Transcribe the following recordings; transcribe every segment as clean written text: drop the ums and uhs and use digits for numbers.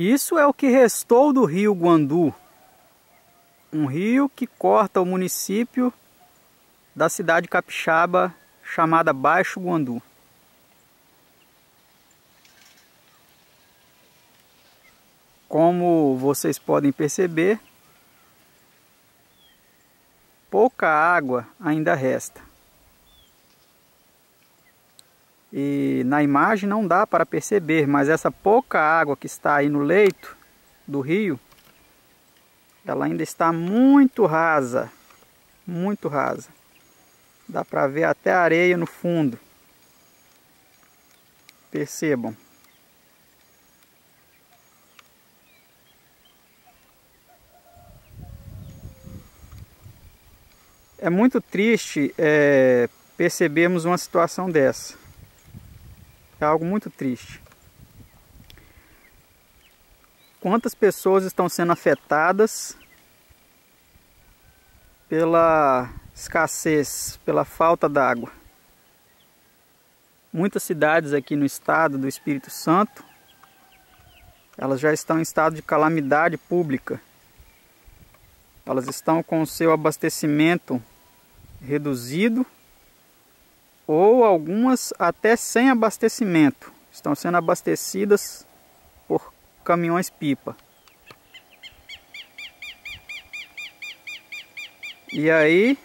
Isso é o que restou do rio Guandu, um rio que corta o município da cidade capixaba chamada Baixo Guandu. Como vocês podem perceber, pouca água ainda resta. E na imagem não dá para perceber, mas essa pouca água que está aí no leito do rio, ela ainda está muito rasa, muito rasa. Dá para ver até a areia no fundo. Percebam. É muito triste percebermos uma situação dessa. É algo muito triste. Quantas pessoas estão sendo afetadas pela escassez, pela falta d'água? Muitas cidades aqui no estado do Espírito Santo, elas já estão em estado de calamidade pública. Elas estão com o seu abastecimento reduzido, ou algumas até sem abastecimento. Estão sendo abastecidas por caminhões-pipa. E aí,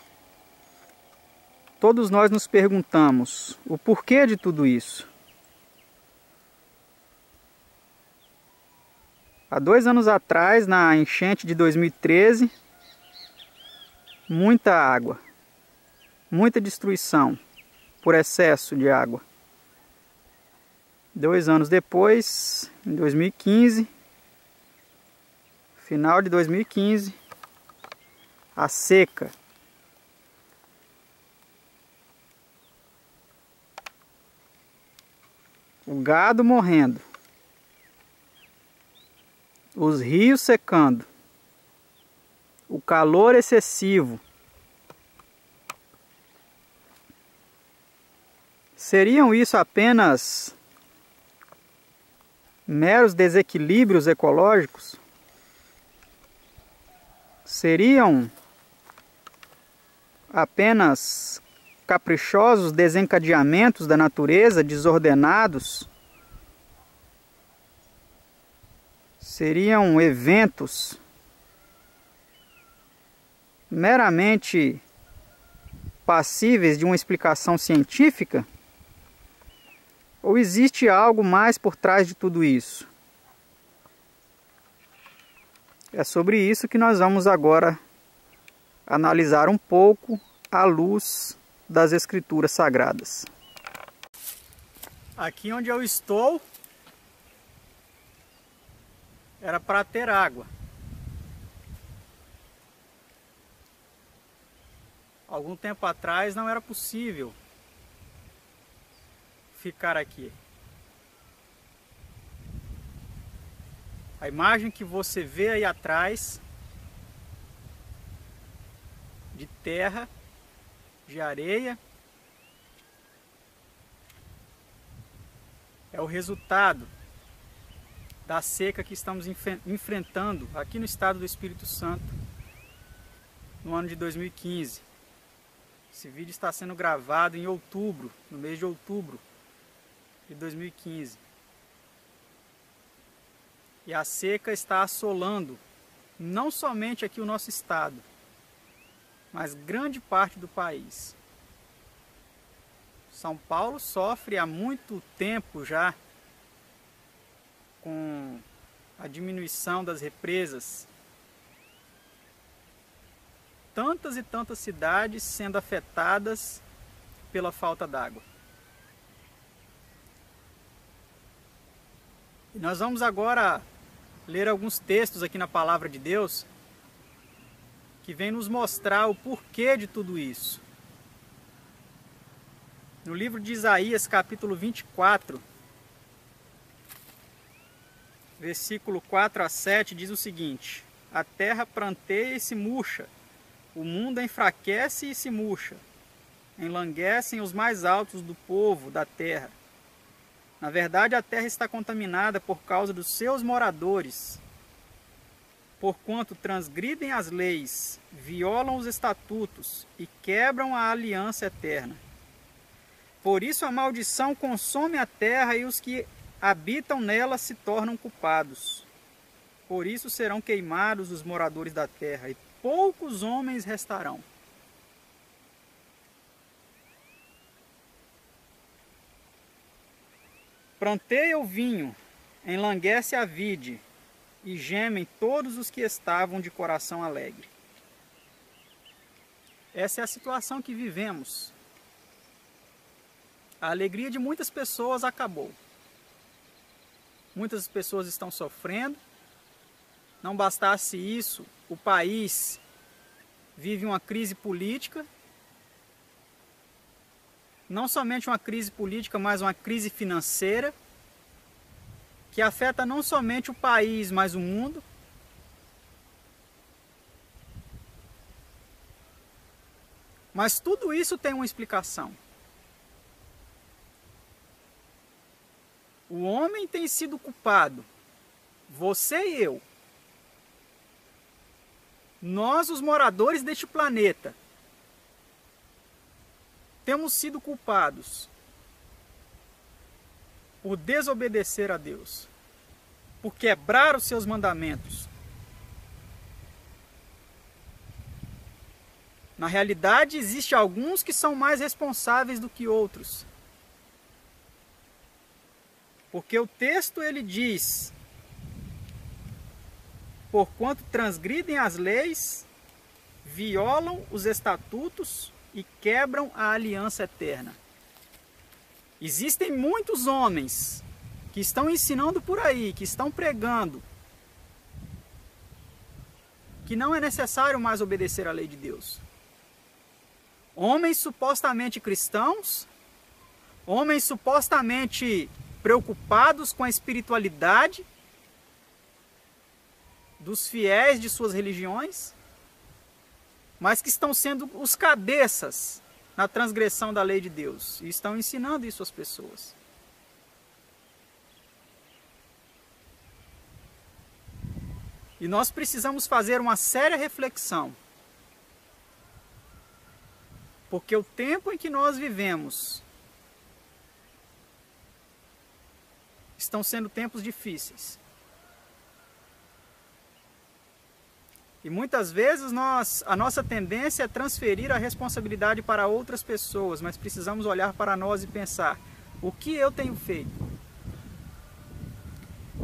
todos nós nos perguntamos o porquê de tudo isso. Há 2 anos atrás, na enchente de 2013, muita água, muita destruição por excesso de água. 2 anos depois, em 2015, final de 2015, a seca. O gado morrendo. Os rios secando. O calor excessivo. Seriam isso apenas meros desequilíbrios ecológicos? Seriam apenas caprichosos desencadeamentos da natureza, desordenados? Seriam eventos meramente passíveis de uma explicação científica? Ou existe algo mais por trás de tudo isso? É sobre isso que nós vamos agora analisar um pouco à luz das Escrituras Sagradas. Aqui onde eu estou era para ter água. Algum tempo atrás não era possível ficar aqui. A imagem que você vê aí atrás de terra, de areia, é o resultado da seca que estamos enfrentando aqui no estado do Espírito Santo no ano de 2015. Esse vídeo está sendo gravado em outubro, no mês de outubro de 2015. E a seca está assolando não somente aqui o nosso estado, mas grande parte do país. São Paulo sofre há muito tempo já com a diminuição das represas. Tantas e tantas cidades sendo afetadas pela falta d'água. E nós vamos agora ler alguns textos aqui na Palavra de Deus que vem nos mostrar o porquê de tudo isso. No livro de Isaías, capítulo 24, versículo 4 a 7, diz o seguinte: a terra pranteia e se murcha, o mundo enfraquece e se murcha, enlanguecem os mais altos do povo da terra. Na verdade, a terra está contaminada por causa dos seus moradores, porquanto transgridem as leis, violam os estatutos e quebram a aliança eterna. Por isso a maldição consome a terra e os que habitam nela se tornam culpados. Por isso serão queimados os moradores da terra e poucos homens restarão. Planteia o vinho, enlanguece a vide, e gemem todos os que estavam de coração alegre. Essa é a situação que vivemos. A alegria de muitas pessoas acabou. Muitas pessoas estão sofrendo. Não bastasse isso, o país vive uma crise política. Não somente uma crise política, mas uma crise financeira, que afeta não somente o país, mas o mundo. Mas tudo isso tem uma explicação. O homem tem sido culpado, você e eu. Nós, os moradores deste planeta, temos sido culpados por desobedecer a Deus, por quebrar os seus mandamentos. Na realidade, existem alguns que são mais responsáveis do que outros. Porque o texto ele diz: porquanto transgridem as leis, violam os estatutos e quebram a aliança eterna. Existem muitos homens que estão ensinando por aí, que estão pregando, que não é necessário mais obedecer à lei de Deus. Homens supostamente cristãos, homens supostamente preocupados com a espiritualidade dos fiéis de suas religiões, mas que estão sendo os cabeças na transgressão da lei de Deus e estão ensinando isso às pessoas. E nós precisamos fazer uma séria reflexão, porque o tempo em que nós vivemos estão sendo tempos difíceis. E muitas vezes a nossa tendência é transferir a responsabilidade para outras pessoas, mas precisamos olhar para nós e pensar: o que eu tenho feito?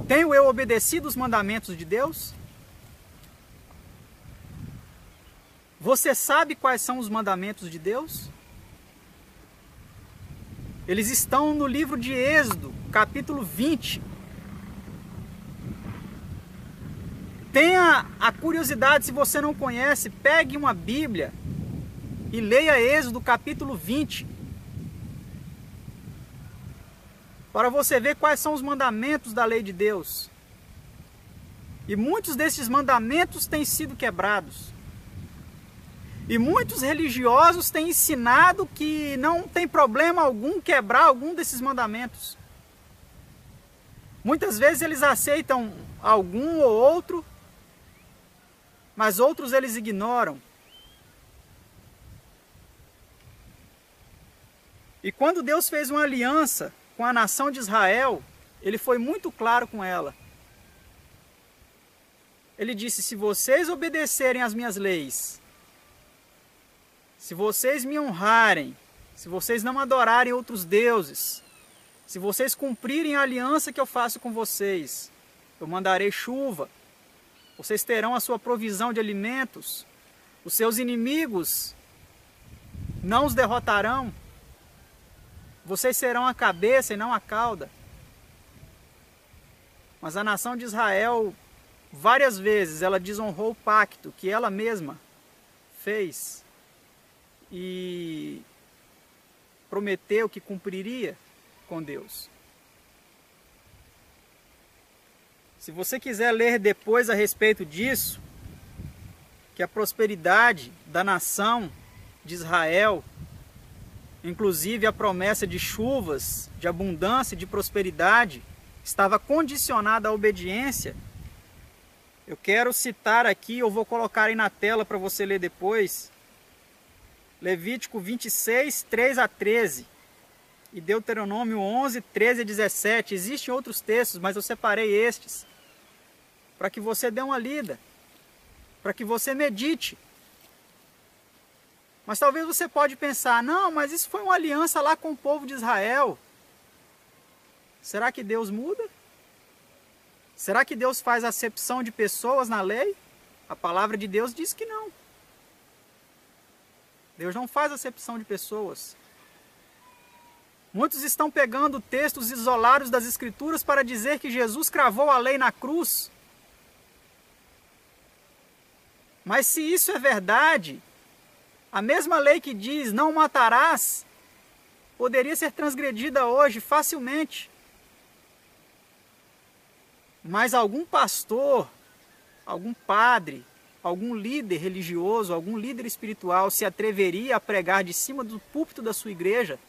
Tenho eu obedecido os mandamentos de Deus? Você sabe quais são os mandamentos de Deus? Eles estão no livro de Êxodo, capítulo 20. Tenha a curiosidade, se você não conhece, pegue uma Bíblia e leia Êxodo capítulo 20. Para você ver quais são os mandamentos da lei de Deus. E muitos desses mandamentos têm sido quebrados. E muitos religiosos têm ensinado que não tem problema algum quebrar algum desses mandamentos. Muitas vezes eles aceitam algum ou outro, mas outros eles ignoram. E quando Deus fez uma aliança com a nação de Israel, Ele foi muito claro com ela. Ele disse: se vocês obedecerem às minhas leis, se vocês me honrarem, se vocês não adorarem outros deuses, se vocês cumprirem a aliança que eu faço com vocês, eu mandarei chuva, vocês terão a sua provisão de alimentos, os seus inimigos não os derrotarão, vocês serão a cabeça e não a cauda. Mas a nação de Israel, várias vezes, ela desonrou o pacto que ela mesma fez e prometeu que cumpriria com Deus. Se você quiser ler depois a respeito disso, que a prosperidade da nação de Israel inclusive a promessa de chuvas, de abundância, de prosperidade, estava condicionada à obediência. Eu quero citar aqui, eu vou colocar aí na tela para você ler depois, Levítico 26, 3 a 13 e Deuteronômio 11, 13 a 17. Existem outros textos, mas eu separei estes, para que você dê uma lida, para que você medite. Mas talvez você pode pensar, não, mas isso foi uma aliança lá com o povo de Israel. Será que Deus muda? Será que Deus faz acepção de pessoas na lei? A palavra de Deus diz que não. Deus não faz acepção de pessoas. Muitos estão pegando textos isolados das Escrituras para dizer que Jesus cravou a lei na cruz. Mas se isso é verdade, a mesma lei que diz não matarás, poderia ser transgredida hoje facilmente. Mas algum pastor, algum padre, algum líder religioso, algum líder espiritual se atreveria a pregar de cima do púlpito da sua igreja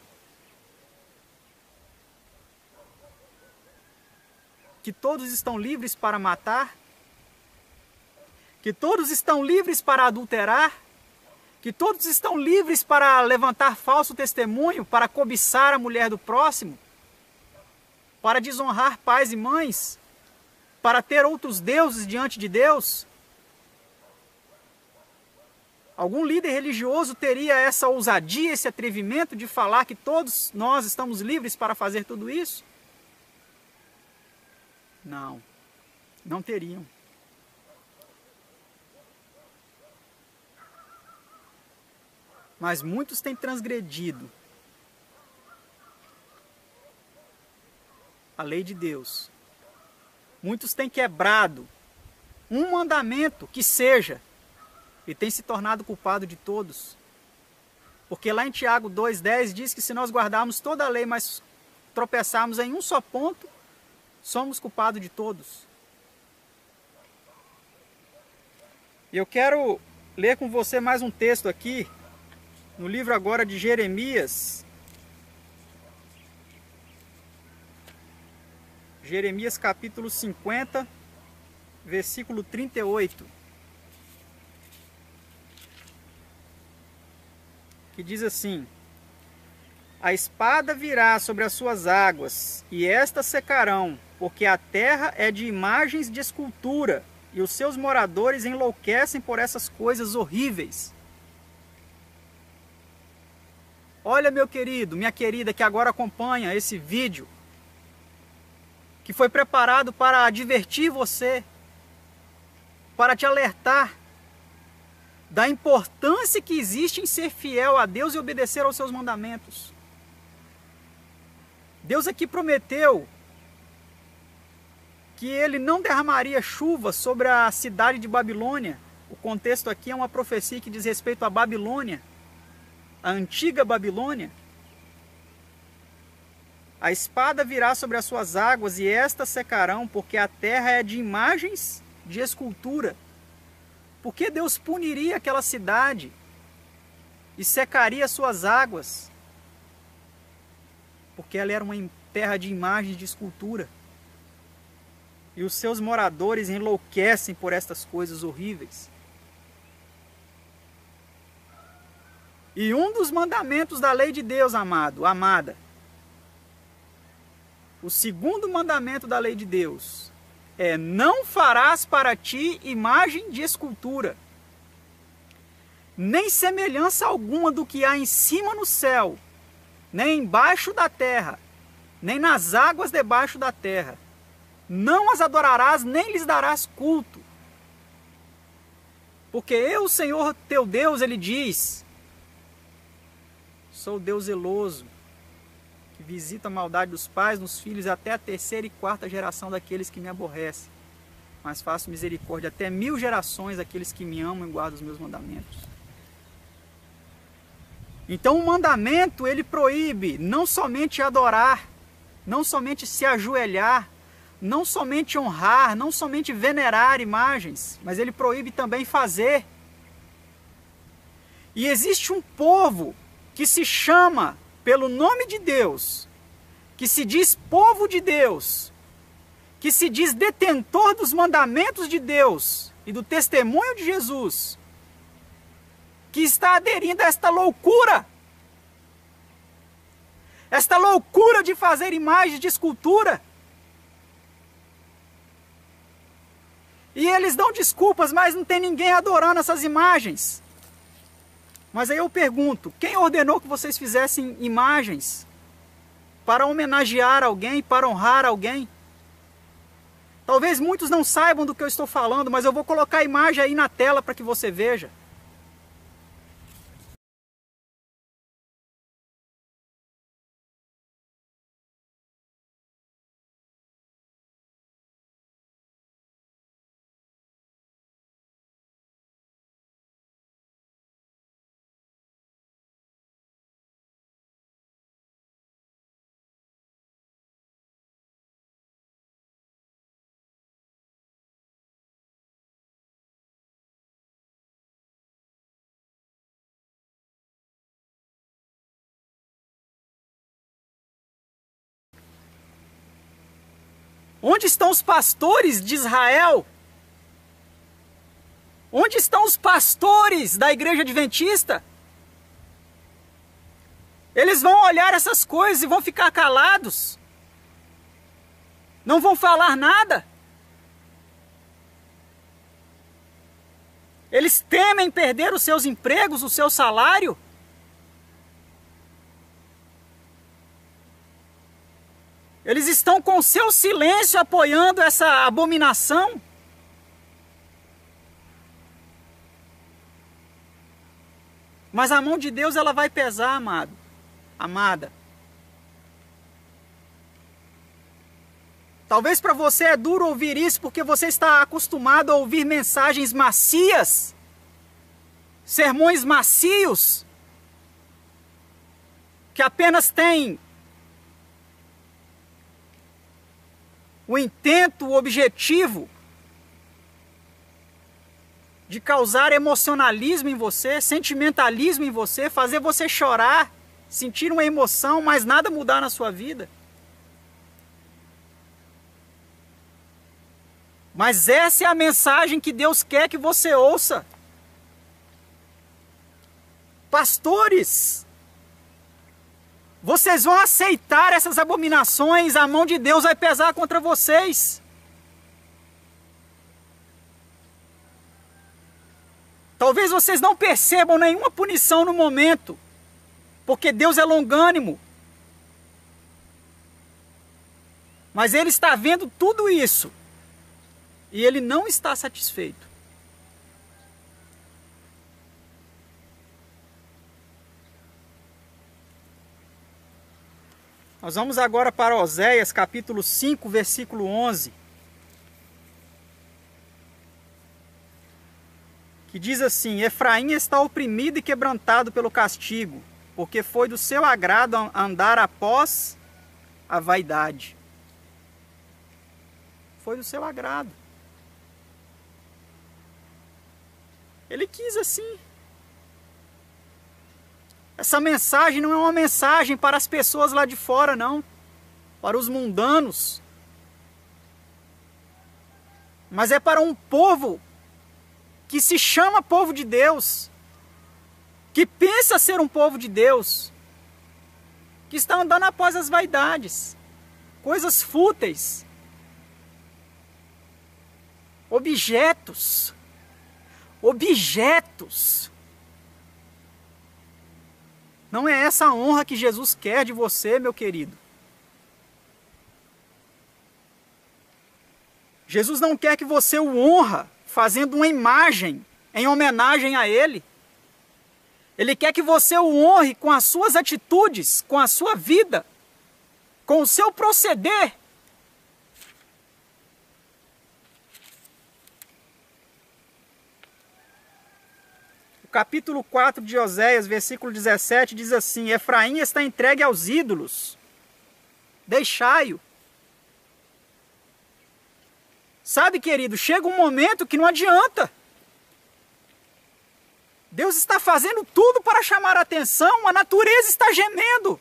que todos estão livres para matar, que todos estão livres para adulterar, que todos estão livres para levantar falso testemunho, para cobiçar a mulher do próximo, para desonrar pais e mães, para ter outros deuses diante de Deus? Algum líder religioso teria essa ousadia, esse atrevimento de falar que todos nós estamos livres para fazer tudo isso? Não, não teriam. Mas muitos têm transgredido a lei de Deus. Muitos têm quebrado um mandamento que seja, e têm se tornado culpado de todos. Porque lá em Tiago 2,10 diz que se nós guardarmos toda a lei, mas tropeçarmos em um só ponto, somos culpados de todos. E eu quero ler com você mais um texto aqui, no livro agora de Jeremias. Jeremias capítulo 50, versículo 38. Que diz assim: a espada virá sobre as suas águas, e estas secarão, porque a terra é de imagens de escultura, e os seus moradores enlouquecem por essas coisas horríveis. Olha, meu querido, minha querida, que agora acompanha esse vídeo, que foi preparado para advertir você, para te alertar da importância que existe em ser fiel a Deus e obedecer aos seus mandamentos. Deus aqui prometeu que Ele não derramaria chuva sobre a cidade de Babilônia. O contexto aqui é uma profecia que diz respeito à Babilônia, a antiga Babilônia. A espada virá sobre as suas águas e estas secarão, porque a terra é de imagens de escultura. Por que Deus puniria aquela cidade e secaria suas águas? Porque ela era uma terra de imagens de escultura. E os seus moradores enlouquecem por estas coisas horríveis. E um dos mandamentos da lei de Deus, amado, amada, o segundo mandamento da lei de Deus é: não farás para ti imagem de escultura, nem semelhança alguma do que há em cima no céu, nem embaixo da terra, nem nas águas debaixo da terra. Não as adorarás, nem lhes darás culto. Porque eu, o Senhor teu Deus, Ele diz: sou Deus zeloso, que visita a maldade dos pais nos filhos até a terceira e quarta geração daqueles que me aborrecem, mas faço misericórdia até 1000 gerações daqueles que me amam e guardam os meus mandamentos. Então o mandamento, ele proíbe não somente adorar, não somente se ajoelhar, não somente honrar, não somente venerar imagens, mas ele proíbe também fazer. E existe um povo que se chama pelo nome de Deus, que se diz povo de Deus, que se diz detentor dos mandamentos de Deus e do testemunho de Jesus, que está aderindo a esta loucura de fazer imagens de escultura. E eles dão desculpas, mas não tem ninguém adorando essas imagens. Mas aí eu pergunto, quem ordenou que vocês fizessem imagens para homenagear alguém, para honrar alguém? Talvez muitos não saibam do que eu estou falando, mas eu vou colocar a imagem aí na tela para que você veja. Onde estão os pastores de Israel? Onde estão os pastores da igreja adventista? Eles vão olhar essas coisas e vão ficar calados. Não vão falar nada. Eles temem perder os seus empregos, o seu salário. Eles estão com seu silêncio apoiando essa abominação. Mas a mão de Deus, ela vai pesar, amado, amada. Talvez para você é duro ouvir isso porque você está acostumado a ouvir mensagens macias, sermões macios, que apenas têm o intento, o objetivo de causar emocionalismo em você, sentimentalismo em você, fazer você chorar, sentir uma emoção, mas nada mudar na sua vida. Mas essa é a mensagem que Deus quer que você ouça. Pastores, vocês vão aceitar essas abominações, a mão de Deus vai pesar contra vocês. Talvez vocês não percebam nenhuma punição no momento, porque Deus é longânimo. Mas Ele está vendo tudo isso e Ele não está satisfeito. Nós vamos agora para Oséias, capítulo 5, versículo 11. Que diz assim: Efraim está oprimido e quebrantado pelo castigo, porque foi do seu agrado andar após a vaidade. Foi do seu agrado. Ele quis assim. Essa mensagem não é uma mensagem para as pessoas lá de fora, não. Para os mundanos. Mas é para um povo que se chama povo de Deus. Que pensa ser um povo de Deus. Que está andando após as vaidades. Coisas fúteis. Objetos. Objetos. Não é essa a honra que Jesus quer de você, meu querido. Jesus não quer que você o honra fazendo uma imagem em homenagem a Ele. Ele quer que você o honre com as suas atitudes, com a sua vida, com o seu proceder. Capítulo 4 de Oséias, versículo 17, diz assim: Efraim está entregue aos ídolos, deixai-o. Sabe, querido, chega um momento que não adianta. Deus está fazendo tudo para chamar a atenção, a natureza está gemendo.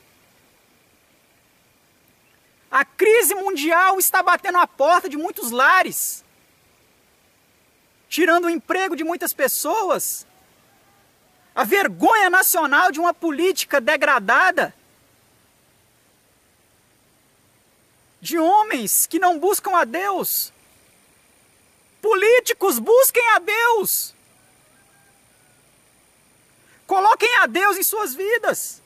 A crise mundial está batendo a porta de muitos lares, tirando o emprego de muitas pessoas. A vergonha nacional de uma política degradada, de homens que não buscam a Deus. Políticos, busquem a Deus. Coloquem a Deus em suas vidas.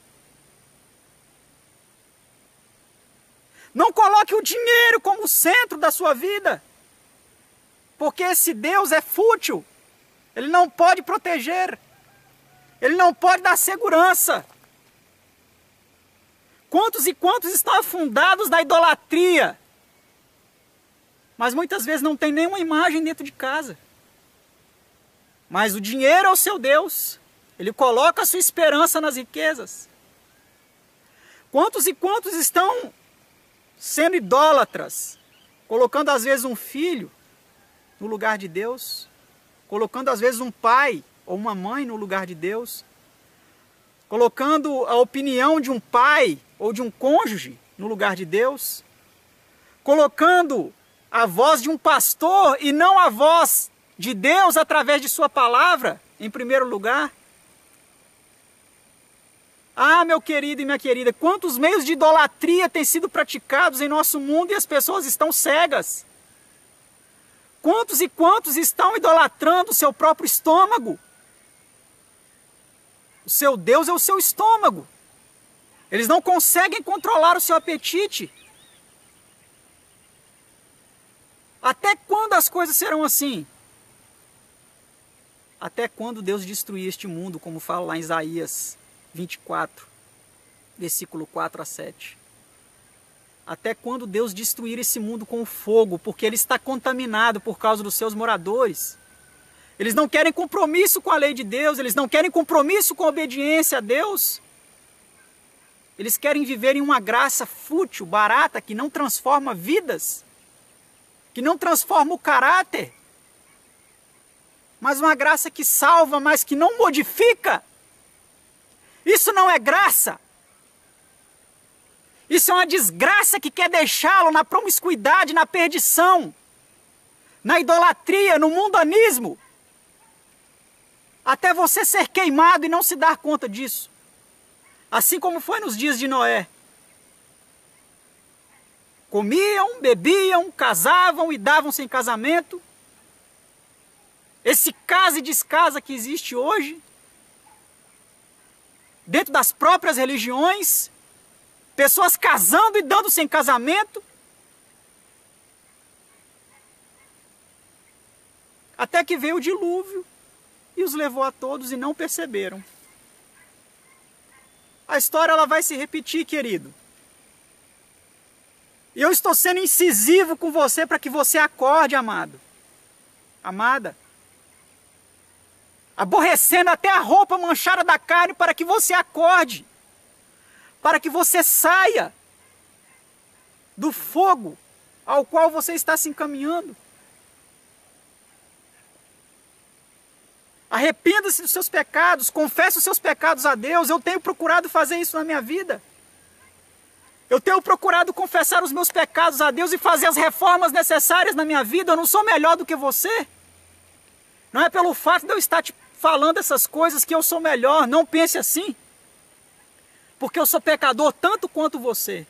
Não coloque o dinheiro como centro da sua vida, porque esse Deus é fútil. Ele não pode proteger. Ele não pode dar segurança. Quantos e quantos estão afundados na idolatria, mas muitas vezes não tem nenhuma imagem dentro de casa. Mas o dinheiro é o seu Deus. Ele coloca a sua esperança nas riquezas. Quantos e quantos estão sendo idólatras, colocando às vezes um filho no lugar de Deus, colocando às vezes um pai ou uma mãe no lugar de Deus, colocando a opinião de um pai ou de um cônjuge no lugar de Deus, colocando a voz de um pastor e não a voz de Deus através de sua palavra em primeiro lugar. Ah, meu querido e minha querida, quantos meios de idolatria têm sido praticados em nosso mundo e as pessoas estão cegas? Quantos e quantos estão idolatrando o seu próprio estômago? O seu Deus é o seu estômago. Eles não conseguem controlar o seu apetite. Até quando as coisas serão assim? Até quando Deus destruir este mundo, como fala lá em Isaías 24, versículo 4 a 7. Até quando Deus destruir esse mundo com fogo, porque ele está contaminado por causa dos seus moradores. Eles não querem compromisso com a lei de Deus, eles não querem compromisso com a obediência a Deus. Eles querem viver em uma graça fútil, barata, que não transforma vidas, que não transforma o caráter, mas uma graça que salva, mas que não modifica. Isso não é graça. Isso é uma desgraça que quer deixá-lo na promiscuidade, na perdição, na idolatria, no mundanismo, até você ser queimado e não se dar conta disso. Assim como foi nos dias de Noé. Comiam, bebiam, casavam e davam-se em casamento. Esse casa e descasa que existe hoje, dentro das próprias religiões, pessoas casando e dando-se em casamento, até que veio o dilúvio e os levou a todos e não perceberam. A história ela vai se repetir, querido. E eu estou sendo incisivo com você para que você acorde, amado. Amada. Aborrecendo até a roupa manchada da carne para que você acorde. Para que você saia do fogo ao qual você está se encaminhando. Arrependa-se dos seus pecados, confesse os seus pecados a Deus. Eu tenho procurado fazer isso na minha vida. Eu tenho procurado confessar os meus pecados a Deus e fazer as reformas necessárias na minha vida. Eu não sou melhor do que você. Não é pelo fato de eu estar te falando essas coisas que eu sou melhor. Não pense assim. Porque eu sou pecador tanto quanto você.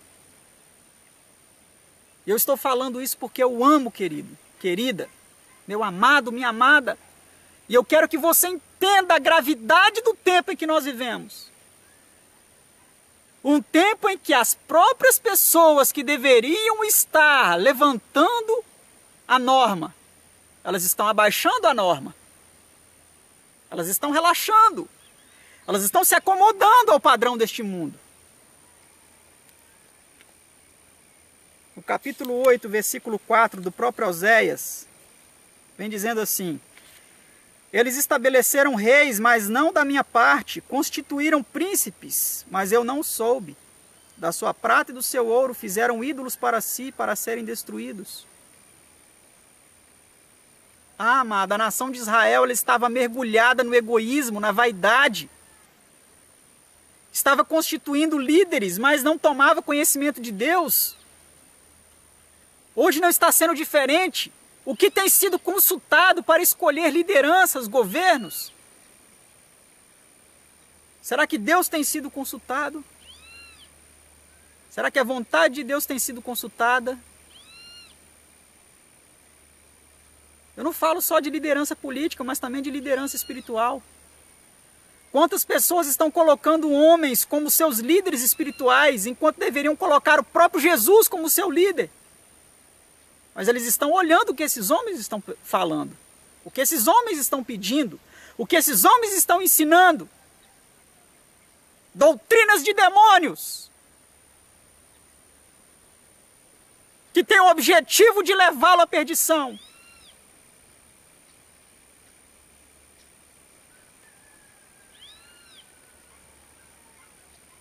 E eu estou falando isso porque eu amo, querido, querida, meu amado, minha amada. E eu quero que você entenda a gravidade do tempo em que nós vivemos. Um tempo em que as próprias pessoas que deveriam estar levantando a norma, elas estão abaixando a norma. Elas estão relaxando. Elas estão se acomodando ao padrão deste mundo. No capítulo 8, versículo 4 do próprio Oséias, vem dizendo assim: eles estabeleceram reis, mas não da minha parte, constituíram príncipes, mas eu não soube. Da sua prata e do seu ouro fizeram ídolos para si, para serem destruídos. Ah, amada, a nação de Israel ela estava mergulhada no egoísmo, na vaidade. Estava constituindo líderes, mas não tomava conhecimento de Deus. Hoje não está sendo diferente. O que tem sido consultado para escolher lideranças, governos? Será que Deus tem sido consultado? Será que a vontade de Deus tem sido consultada? Eu não falo só de liderança política, mas também de liderança espiritual. Quantas pessoas estão colocando homens como seus líderes espirituais, enquanto deveriam colocar o próprio Jesus como seu líder? Mas eles estão olhando o que esses homens estão falando, o que esses homens estão pedindo, o que esses homens estão ensinando. Doutrinas de demônios, que têm o objetivo de levá-lo à perdição.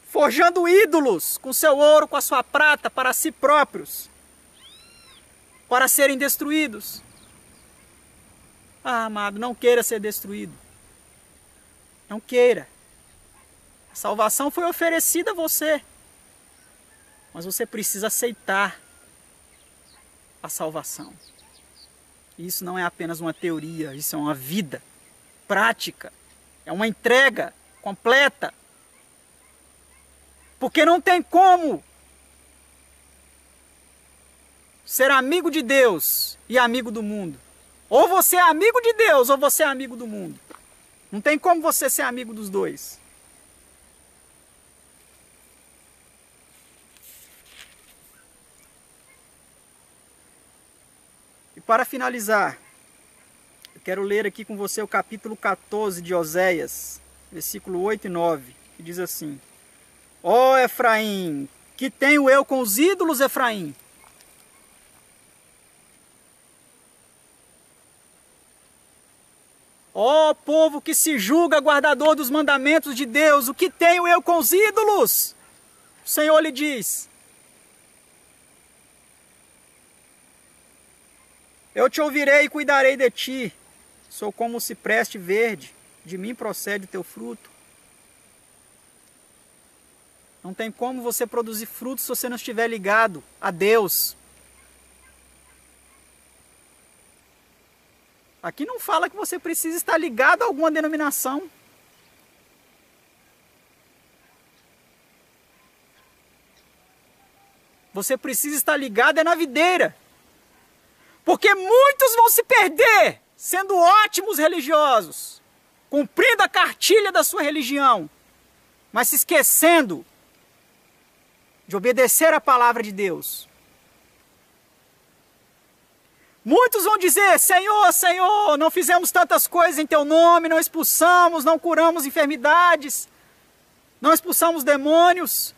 Forjando ídolos com seu ouro, com a sua prata, para si próprios, para serem destruídos. Ah, amado, não queira ser destruído. Não queira. A salvação foi oferecida a você, mas você precisa aceitar a salvação. Isso não é apenas uma teoria, isso é uma vida prática, é uma entrega completa. Porque não tem como ser amigo de Deus e amigo do mundo. Ou você é amigo de Deus ou você é amigo do mundo. Não tem como você ser amigo dos dois. E para finalizar, eu quero ler aqui com você o capítulo 14 de Oséias, versículo 8 e 9, que diz assim: Ó Efraim, que tenho eu com os ídolos, Efraim? Ó povo que se julga guardador dos mandamentos de Deus, o que tenho eu com os ídolos? O Senhor lhe diz: eu te ouvirei e cuidarei de ti. Sou como o cipreste verde, de mim procede o teu fruto. Não tem como você produzir frutos se você não estiver ligado a Deus. Aqui não fala que você precisa estar ligado a alguma denominação. Você precisa estar ligado na videira. Porque muitos vão se perder sendo ótimos religiosos, cumprindo a cartilha da sua religião, mas se esquecendo de obedecer a palavra de Deus. Muitos vão dizer: Senhor, Senhor, não fizemos tantas coisas em teu nome, não expulsamos, não curamos enfermidades, não expulsamos demônios,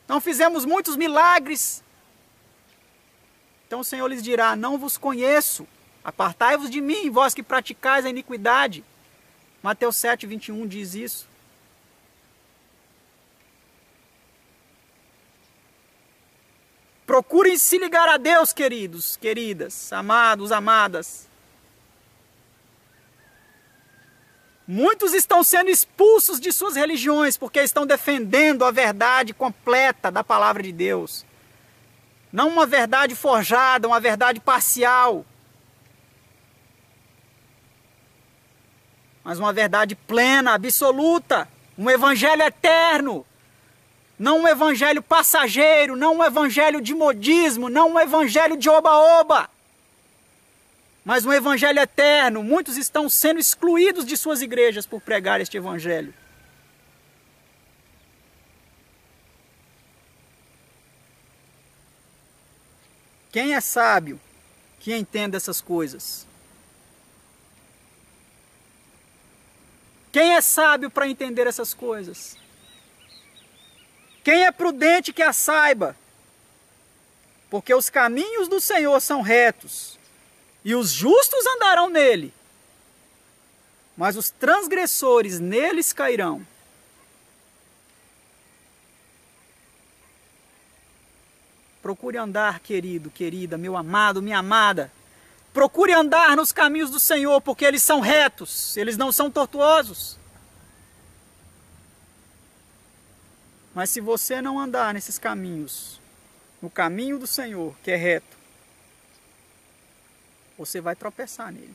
não fizemos muitos milagres. Então o Senhor lhes dirá: não vos conheço, apartai-vos de mim, vós que praticais a iniquidade. Mateus 7, 21 diz isso. Procurem se ligar a Deus, queridos, queridas, amados, amadas. Muitos estão sendo expulsos de suas religiões porque estão defendendo a verdade completa da palavra de Deus. Não uma verdade forjada, uma verdade parcial, mas uma verdade plena, absoluta, um evangelho eterno. Não um evangelho passageiro, não um evangelho de modismo, não um evangelho de oba-oba, mas um evangelho eterno. Muitos estão sendo excluídos de suas igrejas por pregar este evangelho. Quem é sábio que entenda essas coisas? Quem é sábio para entender essas coisas? Quem é prudente que a saiba? Porque os caminhos do Senhor são retos, e os justos andarão nele, mas os transgressores neles cairão. Procure andar, querido, querida, meu amado, minha amada. Procure andar nos caminhos do Senhor, porque eles são retos, eles não são tortuosos. Mas se você não andar nesses caminhos, no caminho do Senhor, que é reto, você vai tropeçar nele.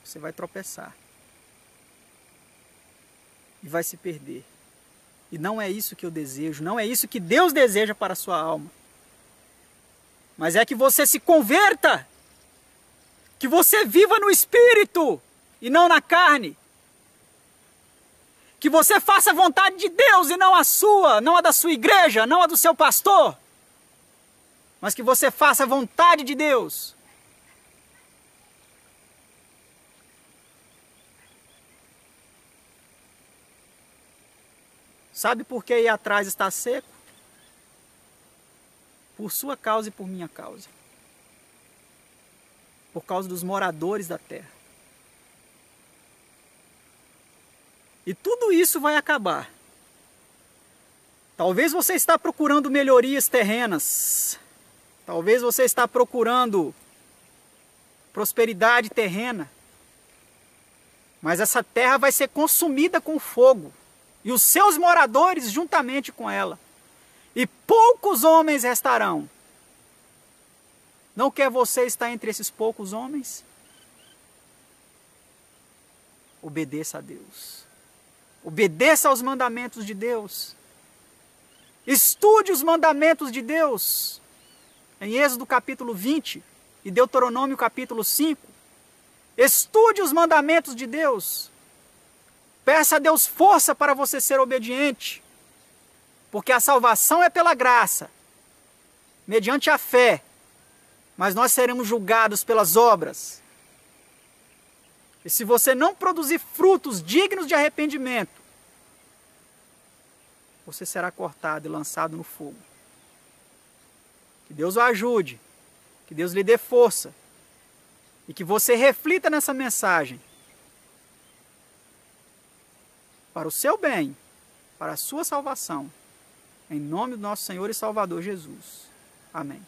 Você vai tropeçar. E vai se perder. E não é isso que eu desejo, não é isso que Deus deseja para a sua alma. Mas é que você se converta, que você viva no Espírito e não na carne. Que você faça a vontade de Deus e não a sua, não a da sua igreja, não a do seu pastor. Mas que você faça a vontade de Deus. Sabe por que aí atrás está seco? Por sua causa e por minha causa. Por causa dos moradores da terra. E tudo isso vai acabar. Talvez você está procurando melhorias terrenas. Talvez você está procurando prosperidade terrena. Mas essa terra vai ser consumida com fogo. E os seus moradores juntamente com ela. E poucos homens restarão. Não quer você estar entre esses poucos homens? Obedeça a Deus. Obedeça aos mandamentos de Deus. Estude os mandamentos de Deus. Em Êxodo capítulo 20 e Deuteronômio capítulo 5. Estude os mandamentos de Deus. Peça a Deus força para você ser obediente. Porque a salvação é pela graça, mediante a fé. Mas nós seremos julgados pelas obras. E se você não produzir frutos dignos de arrependimento, você será cortado e lançado no fogo. Que Deus o ajude, que Deus lhe dê força, e que você reflita nessa mensagem, para o seu bem, para a sua salvação, em nome do nosso Senhor e Salvador Jesus. Amém.